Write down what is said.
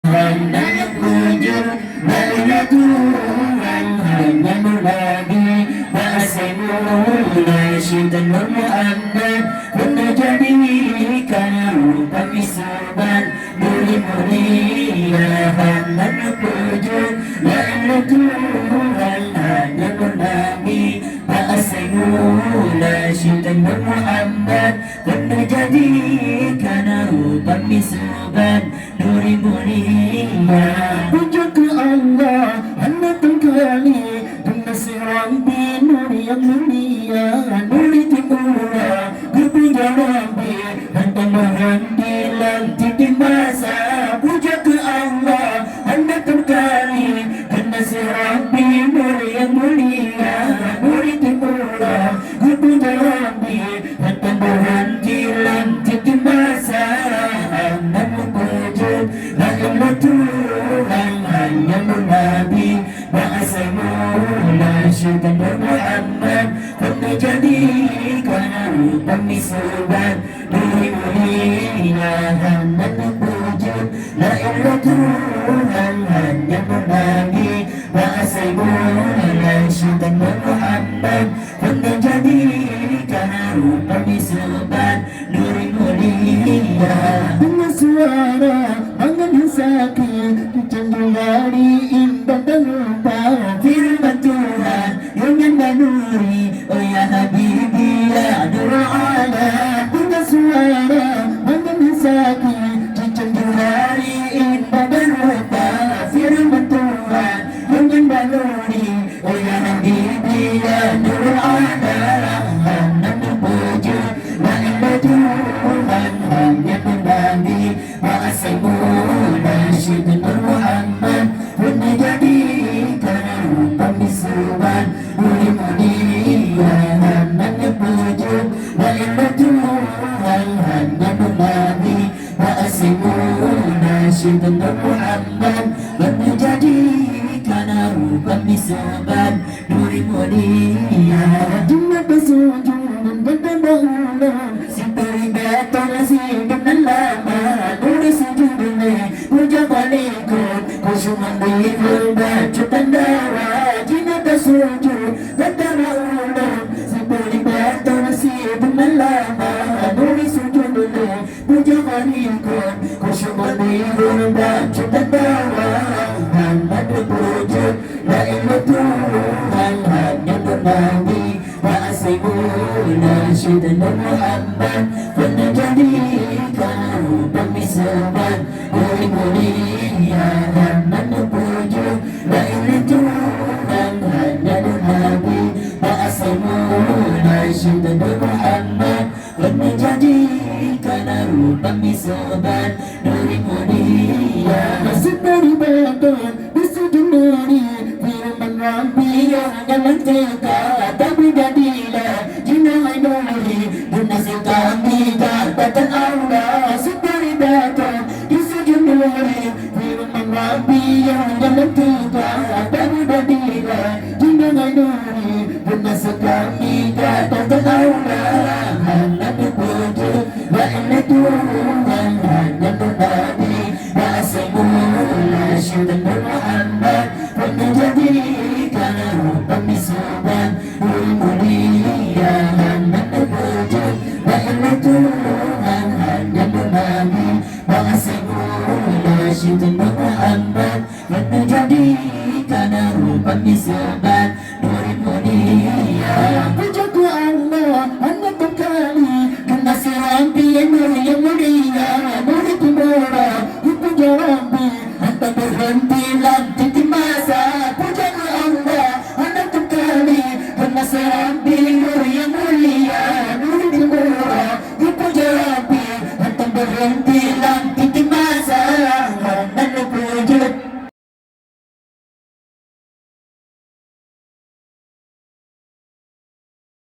Hanya bujur Bila Tuhan hanya Nabi Ba'asimuna Syaitan Muhammad Pernah jadikan rupa misaban Nuri mulia hanya bujur Bila Tuhan hanya Nabi Ba'asimuna Syaitan Muhammad Pernah jadikan rupa misaban Nuri mulia Puja ke Allah Anak kali Pengasih Rabbi Nuri yang mulia Nuri timurah Berpuja Rabbi Hantar berhenti lantik di masa Puja ke Allah Anak kali Pengasih Rabbi Nuri yang mulia Nuri timurah Berpuja Rabbi Hantar berhenti lantik di masa Tuhan hanya Nabi Ba'asimuna Syaitan Muhammad Pernah jadikan rupa misaban Nuri mulia hanya wujud La ilah Tuhan hanya Nabi Ba'asimuna Syaitan Muhammad Pernah jadikan rupa misaban Nuri mulia Dengan suara sakit cenderung dari indah dan lupa firman Tuhan yang nyanda nuri oh ya Habibi ya Nurul Alam dengan suara mengenai sakit cenderung dari indah dan lupa firman Tuhan yang nyanda nuri oh ya Habibi ya Nurul Alam hanya wujud la ilah Tuhan hanya Nabi Ba'asimuna Syaitan Muhammad Pernah jadikan rupa misaban Nuri mulia hanya wujud La ilah Tuhan hanya Nabi Ba'asimuna Syaitan Muhammad Pernah jadikan rupa misaban Nuri mulia Jumlah bersujud dan terdahulu Simperi betul nasib dan lama Nuri sujudnya puja balikun Kusuman bihul baju tandara Jina bersujud dan terdahulu Simperi betul nasib dan lama Nuri sujudnya puja balikun Kusuman bihul baju tandara Hanya berwujud La ilah Tuhan hanya Nabi Ba'asimuna Syaitan Muhammad Pernah jadikan rupa misaban Nuri mulia hanya wujud La ilah Tuhan hanya Nabi Ba'asimuna Syaitan Muhammad Pernah jadikan rupa misaban Nuri mulia Masuk dari badan Bersujud dari firman Rabbi yang dalam tegak Tapi jadilah jinai nuri Bernasib kami dapatan Allah Seberi badan Bersujud dari firman Rabbi yang dalam tegak Tapi jadilah jinai nuri Bernasib kami dapatan Allah Hanya wujud La ilah Tuhan hanya Nabi Ba'asimuna Syaitan Muhammad Pernah jadikan rupa misaban Nuri mulia hanya wujud La ilah Tuhan hanya Nabi Ba'asimuna Syaitan Muhammad Pernah jadikan rupa misaban Nuri mulia Puja ku Allah hanya kali Kekasih Rabbi yang mulia Nuri timurah Puja Rabbi Hantar berhenti lantik di masa Puja ke Allah Anak kekali Kekasih Rabbi Nuri yang mulia Nuri timurah Puja Rabbi Hantar berhenti